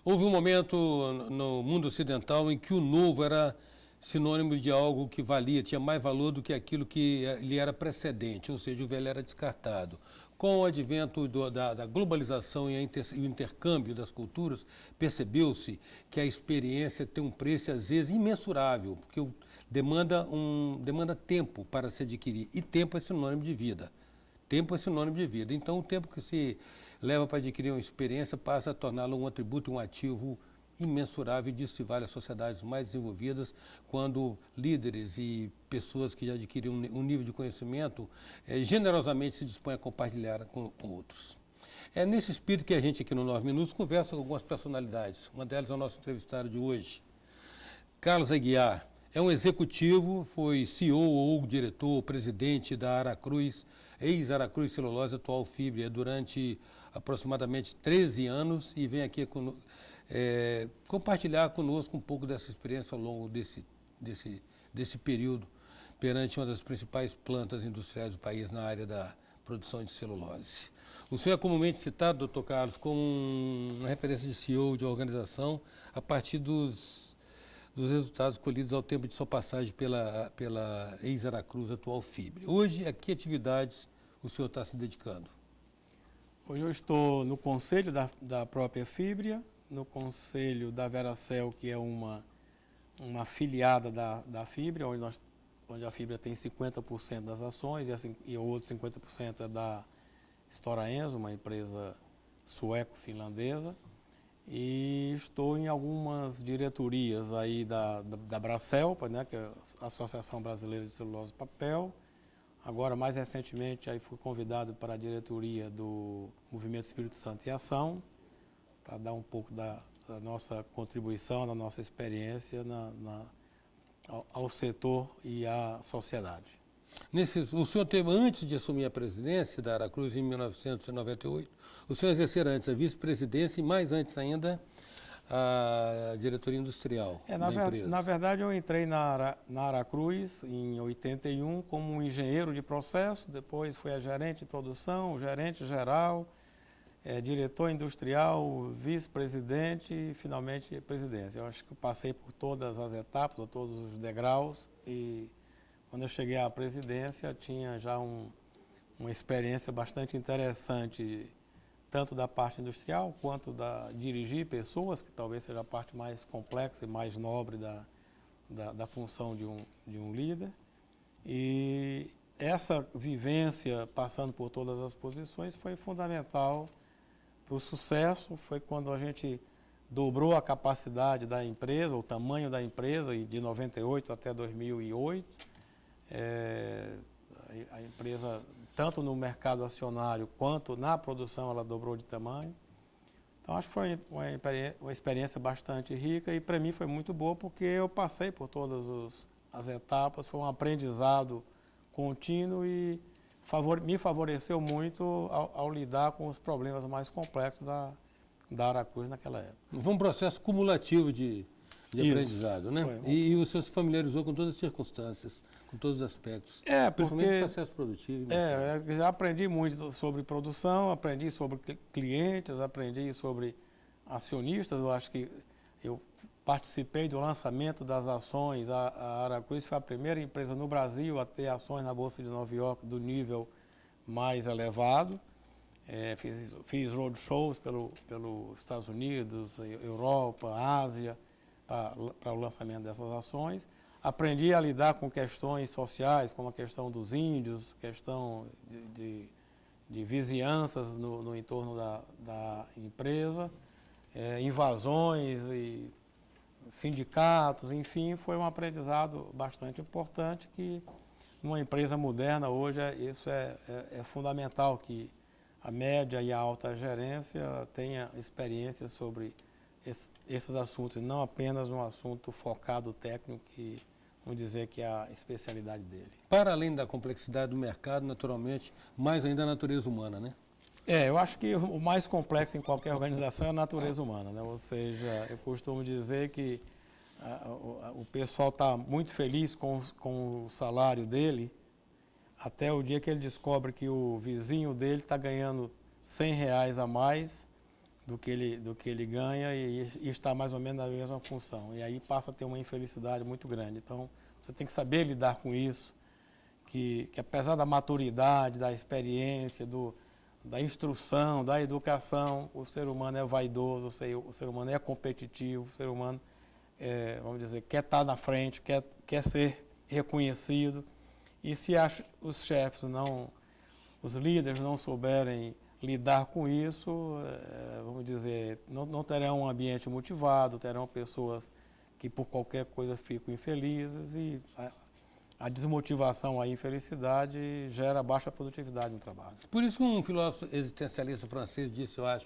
Houve um momento no mundo ocidental em que o novo era sinônimo de algo que valia, tinha mais valor do que aquilo que lhe era precedente, ou seja, o velho era descartado. Com o advento da globalização e o intercâmbio das culturas, percebeu-se que a experiência tem um preço, às vezes, imensurável, porque demanda tempo para se adquirir, e tempo é sinônimo de vida. Tempo é sinônimo de vida. Então, o tempo que se leva para adquirir uma experiência passa a torná-lo um atributo, um ativo imensurável, e disso se vale as sociedades mais desenvolvidas, quando líderes e pessoas que já adquiriram um nível de conhecimento generosamente se dispõem a compartilhar com outros. É nesse espírito que a gente aqui no 9 Minutos conversa com algumas personalidades. Uma delas é o nosso entrevistado de hoje, Carlos Aguiar. É um executivo, foi CEO ou diretor, presidente da Aracruz, ex-Aracruz Celulose, atual Fibria, durante aproximadamente 13 anos, e vem aqui compartilhar conosco um pouco dessa experiência ao longo desse período, perante uma das principais plantas industriais do país na área da produção de celulose. O senhor é comumente citado, doutor Carlos, como uma referência de CEO de organização a partir dos resultados colhidos ao tempo de sua passagem pela ex-Aracruz, atual Fibria. Hoje, a que atividades o senhor está se dedicando? Hoje eu estou no conselho da própria Fibria, no conselho da Veracel, que é uma afiliada da Fibria, onde a Fibria tem 50% das ações e o outro 50% é da Stora Enso, uma empresa sueco-finlandesa. E estou em algumas diretorias aí da Bracelpa, né, que é a Associação Brasileira de Celulose e Papel. Agora, mais recentemente, aí fui convidado para a diretoria do Movimento Espírito Santo e Ação, para dar um pouco da nossa contribuição, da nossa experiência ao setor e à sociedade. O senhor teve, antes de assumir a presidência da Aracruz, em 1998, o senhor exercer antes a vice-presidência e, mais antes ainda, a diretoria industrial da empresa. Na verdade, eu entrei na Aracruz em 81 como um engenheiro de processo, depois fui a gerente de produção, gerente geral, diretor industrial, vice-presidente e, finalmente, presidência. Eu acho que eu passei por todas as etapas, por todos os degraus, e quando eu cheguei à presidência, tinha já uma experiência bastante interessante, tanto da parte industrial, quanto dirigir pessoas, que talvez seja a parte mais complexa e mais nobre da função de um líder. E essa vivência, passando por todas as posições, foi fundamental para o sucesso. Foi quando a gente dobrou a capacidade da empresa, o tamanho da empresa, de 98 até 2008. A empresa, tanto no mercado acionário quanto na produção, ela dobrou de tamanho. Então, acho que foi uma experiência bastante rica e, para mim, foi muito boa porque eu passei por todas as etapas, foi um aprendizado contínuo e me favoreceu muito ao lidar com os problemas mais complexos da Aracruz naquela época. Foi um processo cumulativo de aprendizado, né? E o senhor se familiarizou com todas as circunstâncias, com todos os aspectos. Principalmente o processo produtivo. Eu já aprendi muito sobre produção, aprendi sobre clientes, aprendi sobre acionistas. Eu acho que eu participei do lançamento das ações. A Aracruz foi a primeira empresa no Brasil a ter ações na Bolsa de Nova York do nível mais elevado. Fiz roadshows pelos Estados Unidos, Europa, Ásia, para o lançamento dessas ações. Aprendi a lidar com questões sociais, como a questão dos índios, questão de vizinhanças no entorno da empresa, invasões e sindicatos, enfim, foi um aprendizado bastante importante que, numa empresa moderna, hoje, isso é fundamental, que a média e a alta gerência tenha experiência sobre esses assuntos, não apenas um assunto focado técnico, que vamos dizer que é a especialidade dele. Para além da complexidade do mercado, naturalmente, mais ainda a natureza humana, né? Eu acho que o mais complexo em qualquer organização é a natureza humana, né? Ou seja, eu costumo dizer que o pessoal está muito feliz com o salário dele, até o dia que ele descobre que o vizinho dele está ganhando R$100 a mais do que ele ganha e está mais ou menos na mesma função. E aí passa a ter uma infelicidade muito grande. Então, você tem que saber lidar com isso, que apesar da maturidade, da experiência, da instrução, da educação, o ser humano é vaidoso, o ser humano é competitivo, o ser humano, vamos dizer, quer estar na frente, quer ser reconhecido. E se os chefes os líderes não souberem lidar com isso, vamos dizer, não terão um ambiente motivado, terão pessoas que por qualquer coisa ficam infelizes e a desmotivação, a infelicidade gera baixa produtividade no trabalho. Por isso que um filósofo existencialista francês disse, eu acho,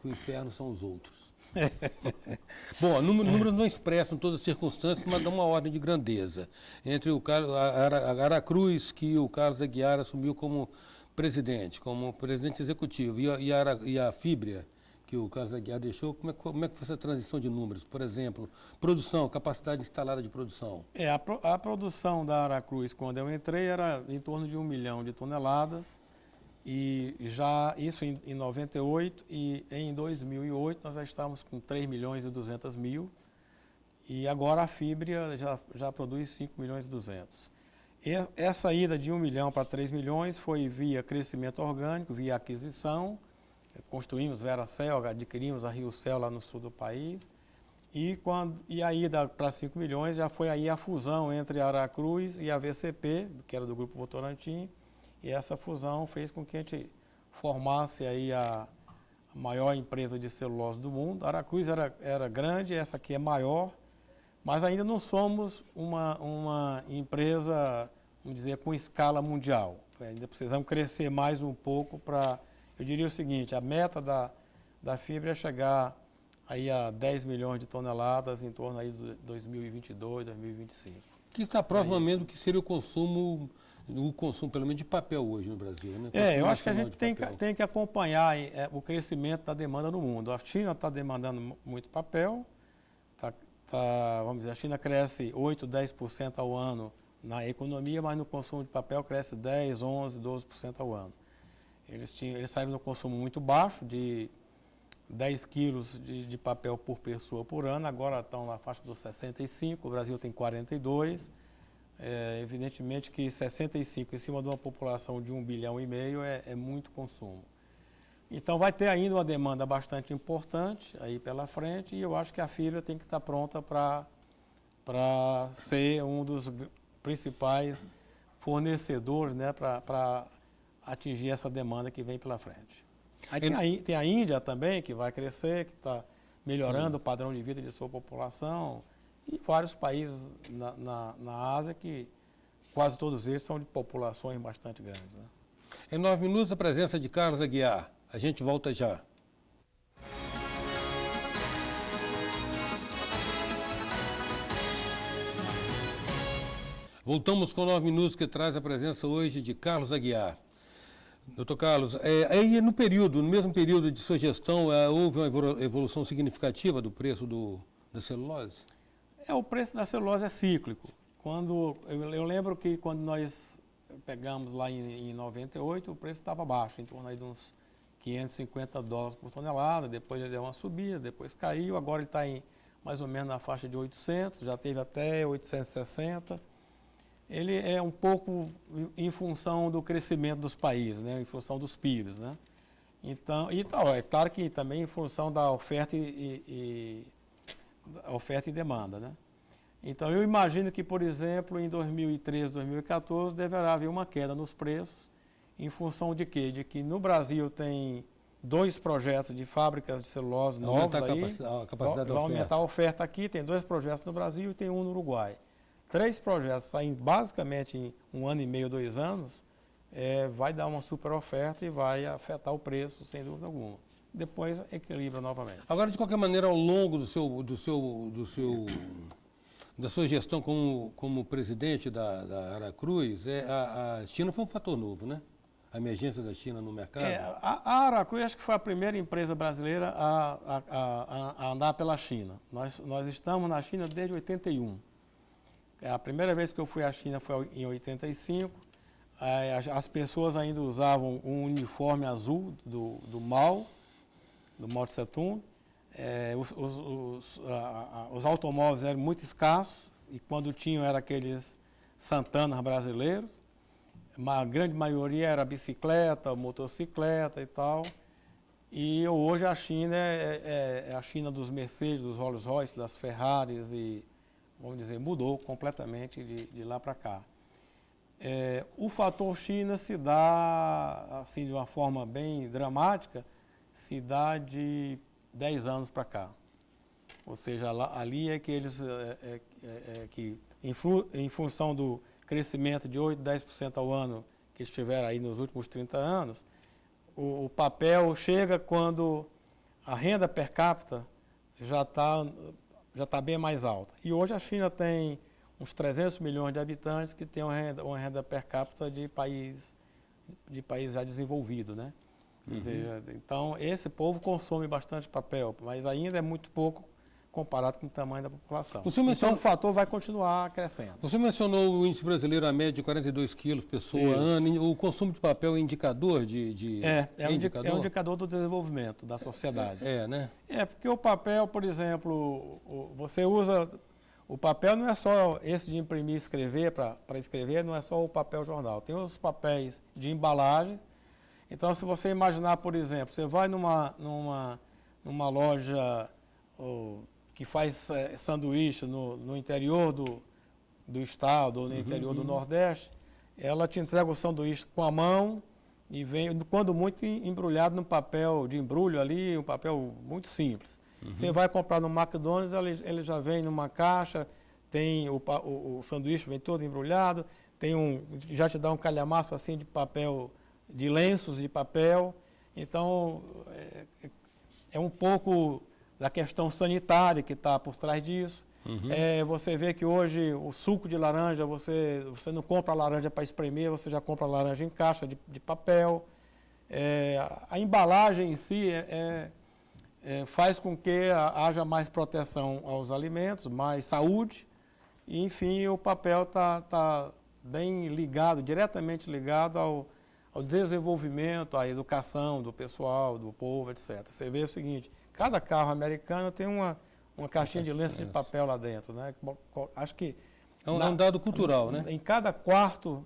que o inferno são os outros. Bom, números não expressam todas as circunstâncias, mas dão uma ordem de grandeza. Entre a Aracruz, que o Carlos Aguiar assumiu como presidente executivo, e a Fibria, que o Carlos Aguiar deixou, como é que foi essa transição de números? Por exemplo, produção, capacidade instalada de produção. A produção da Aracruz, quando eu entrei, era em torno de 1 milhão de toneladas, e já isso em 98, e em 2008 nós já estávamos com 3 milhões e 200 mil, e agora a Fibria já produz 5 milhões e 200. Essa ida de 1 milhão para 3 milhões foi via crescimento orgânico, via aquisição. Construímos Veracel, adquirimos a Riocel lá no sul do país. E a ida para 5 milhões já foi aí a fusão entre a Aracruz e a VCP, que era do Grupo Votorantim. E essa fusão fez com que a gente formasse aí a maior empresa de celulose do mundo. A Aracruz era grande, essa aqui é maior, mas ainda não somos uma empresa, vamos dizer, com escala mundial. Ainda precisamos crescer mais um pouco para... Eu diria o seguinte, a meta da Fibria é chegar aí a 10 milhões de toneladas em torno aí de 2022, 2025. Que está proximamente do que seria o consumo, pelo menos de papel hoje no Brasil, né? Eu acho que a gente tem que acompanhar o crescimento da demanda no mundo. A China está demandando muito papel, vamos dizer, a China cresce 8, 10% ao ano na economia, mas no consumo de papel cresce 10, 11, 12% ao ano. Eles saíram do consumo muito baixo, de 10 quilos de papel por pessoa por ano, agora estão na faixa dos 65, o Brasil tem 42. Evidentemente que 65 em cima de uma população de 1,5 bilhão é muito consumo. Então vai ter ainda uma demanda bastante importante aí pela frente, e eu acho que a Fibria tem que estar pronta para ser um dos principais fornecedores, né, para atingir essa demanda que vem pela frente. Aí tem a Índia também, que vai crescer, que está melhorando o padrão de vida de sua população, e vários países na Ásia, que quase todos eles são de populações bastante grandes, né? Em 9 minutos, a presença de Carlos Aguiar. A gente volta já. Voltamos com 9 minutos, que traz a presença hoje de Carlos Aguiar. Doutor Carlos, aí no mesmo período de sua gestão, houve uma evolução significativa do preço da celulose? O preço da celulose é cíclico. Eu lembro que quando nós pegamos lá em 98, o preço estava baixo, em torno aí de uns $550 por tonelada, depois ele deu uma subida, depois caiu, agora ele está mais ou menos na faixa de 800, já teve até 860. Ele é um pouco em função do crescimento dos países, né? Em função dos PIBs, né? Então, é claro que também em função da oferta e demanda, né? Então, eu imagino que, por exemplo, em 2013, 2014, deverá haver uma queda nos preços, em função de quê? De que no Brasil tem 2 projetos de fábricas de celulose novos aí, vai aumentar a oferta aqui, tem 2 projetos no Brasil e tem um no Uruguai. 3 projetos saindo basicamente em 1 ano e meio, 2 anos, vai dar uma super oferta e vai afetar o preço, sem dúvida alguma. Depois equilibra novamente. Agora, de qualquer maneira, ao longo da sua gestão como presidente da Aracruz, a China foi um fator novo, né? A emergência da China no mercado. A Aracruz acho que foi a primeira empresa brasileira a andar pela China. Nós estamos na China desde 81. A primeira vez que eu fui à China foi em 85. As pessoas ainda usavam um uniforme azul do Mao, do Mao Tse Tung. Os automóveis eram muito escassos e quando tinham eram aqueles Santanas brasileiros. A grande maioria era bicicleta, motocicleta e tal. E hoje a China é a China dos Mercedes, dos Rolls Royce, das Ferraris e, vamos dizer, mudou completamente de lá para cá. O fator China se dá, assim, de uma forma bem dramática, se dá de 10 anos para cá. Ou seja, ali é que eles, que em função do crescimento de 8%, 10% ao ano que eles tiveram aí nos últimos 30 anos, o papel chega quando a renda per capita já tá bem mais alta. E hoje a China tem uns 300 milhões de habitantes que tem uma renda per capita de país já desenvolvido, né? Quer dizer, então, esse povo consome bastante papel, mas ainda é muito pouco comparado com o tamanho da população. Então, o fator vai continuar crescendo. Você mencionou o índice brasileiro, a média de 42 quilos pessoa ano. O consumo de papel é indicador é um indicador do desenvolvimento da sociedade. Né? Porque o papel, por exemplo, você usa... O papel não é só esse de imprimir e escrever, para escrever, não é só o papel jornal. Tem os papéis de embalagem. Então, se você imaginar, por exemplo, você vai numa loja que faz sanduíche no interior do estado ou no interior do Nordeste, ela te entrega o sanduíche com a mão e vem, quando muito, embrulhado num papel de embrulho ali, um papel muito simples. Você vai comprar no McDonald's, ele já vem numa caixa, tem o sanduíche vem todo embrulhado, já te dá um calhamaço assim de papel, de lenços de papel. Então, é um pouco da questão sanitária que está por trás disso. Você vê que hoje o suco de laranja, você não compra a laranja para espremer, você já compra a laranja em caixa de papel. A embalagem em si faz com que haja mais proteção aos alimentos, mais saúde. E, enfim, o papel está bem ligado, diretamente ligado ao desenvolvimento, à educação do pessoal, do povo, etc. Você vê o seguinte, cada carro americano tem uma caixinha de lenço de papel lá dentro, né? Acho que é um dado cultural, né? Em cada quarto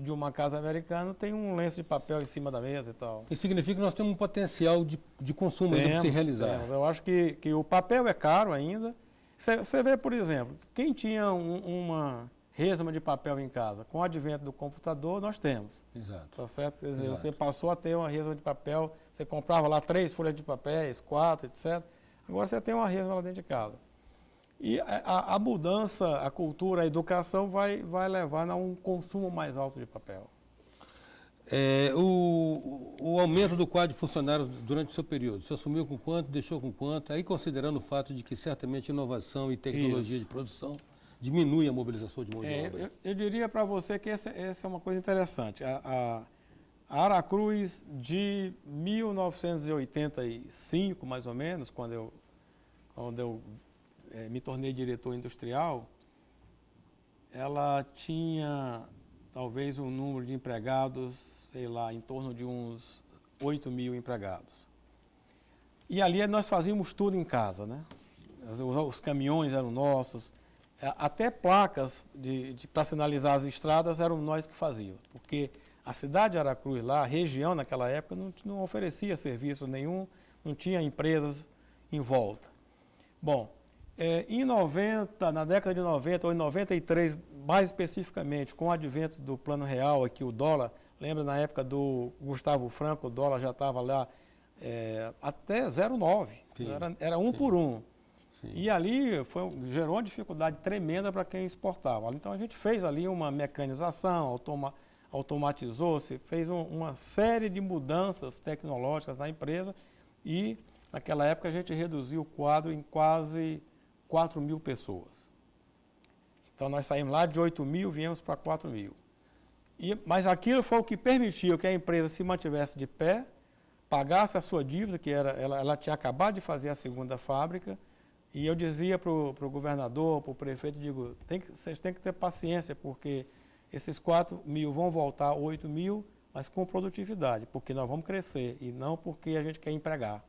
de uma casa americana tem um lenço de papel em cima da mesa e tal. Isso significa que nós temos um potencial de consumo para se realizar. Eu acho que o papel é caro ainda. Você vê, por exemplo, quem tinha uma resma de papel em casa, com o advento do computador, nós temos. Exato. Tá certo? Quer dizer, você passou a ter uma resma de papel, você comprava lá 3 folhas de papéis, 4, etc. Agora você tem uma resma lá dentro de casa. E a mudança, a cultura, a educação vai levar a um consumo mais alto de papel. O aumento do quadro de funcionários durante o seu período, você assumiu com quanto, deixou com quanto, aí considerando o fato de que certamente inovação e tecnologia de produção diminui a mobilização de mão de obra. Eu diria para você que essa é uma coisa interessante. A Aracruz, de 1985, mais ou menos, quando eu me tornei diretor industrial, ela tinha talvez um número de empregados, sei lá, em torno de uns 8 mil empregados. E ali nós fazíamos tudo em casa, né? Os caminhões eram nossos, até placas para sinalizar as estradas eram nós que fazíamos, porque a cidade de Aracruz lá, a região naquela época, não oferecia serviço nenhum, não tinha empresas em volta. Bom, na década de 90 ou em 93, mais especificamente, com o advento do Plano Real, aqui o dólar, lembra na época do Gustavo Franco, o dólar já estava lá até 0,9, era 1 por 1. Sim. E ali gerou uma dificuldade tremenda para quem exportava. Então a gente fez ali uma mecanização, automatizou, se fez uma série de mudanças tecnológicas na empresa e naquela época a gente reduziu o quadro em quase 4 mil pessoas. Então nós saímos lá de 8 mil, viemos para 4 mil. Mas aquilo foi o que permitiu que a empresa se mantivesse de pé, pagasse a sua dívida, que ela tinha acabado de fazer a segunda fábrica, e eu dizia para o governador, para o prefeito, vocês têm que ter paciência, porque esses 4 mil vão voltar a 8 mil, mas com produtividade, porque nós vamos crescer, e não porque a gente quer empregar.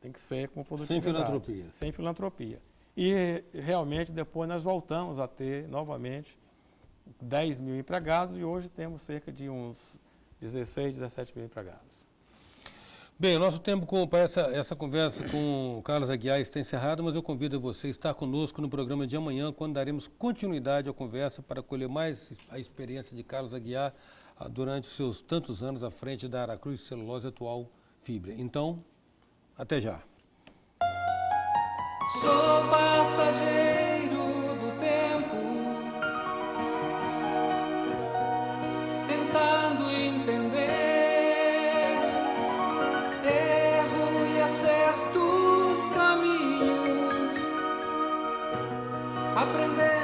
Tem que ser com Sem produtividade. filantropia. Sem filantropia. E realmente depois nós voltamos a ter novamente 10 mil empregados e hoje temos cerca de uns 16, 17 mil empregados. Bem, o nosso tempo para essa conversa com o Carlos Aguiar está encerrado, mas eu convido você a estar conosco no programa de amanhã, quando daremos continuidade à conversa para colher mais a experiência de Carlos Aguiar durante os seus tantos anos à frente da Aracruz Celulose, atual Fibra. Então, até já. Sou passageiro do tempo, tentando entender erro e acertos caminhos, aprender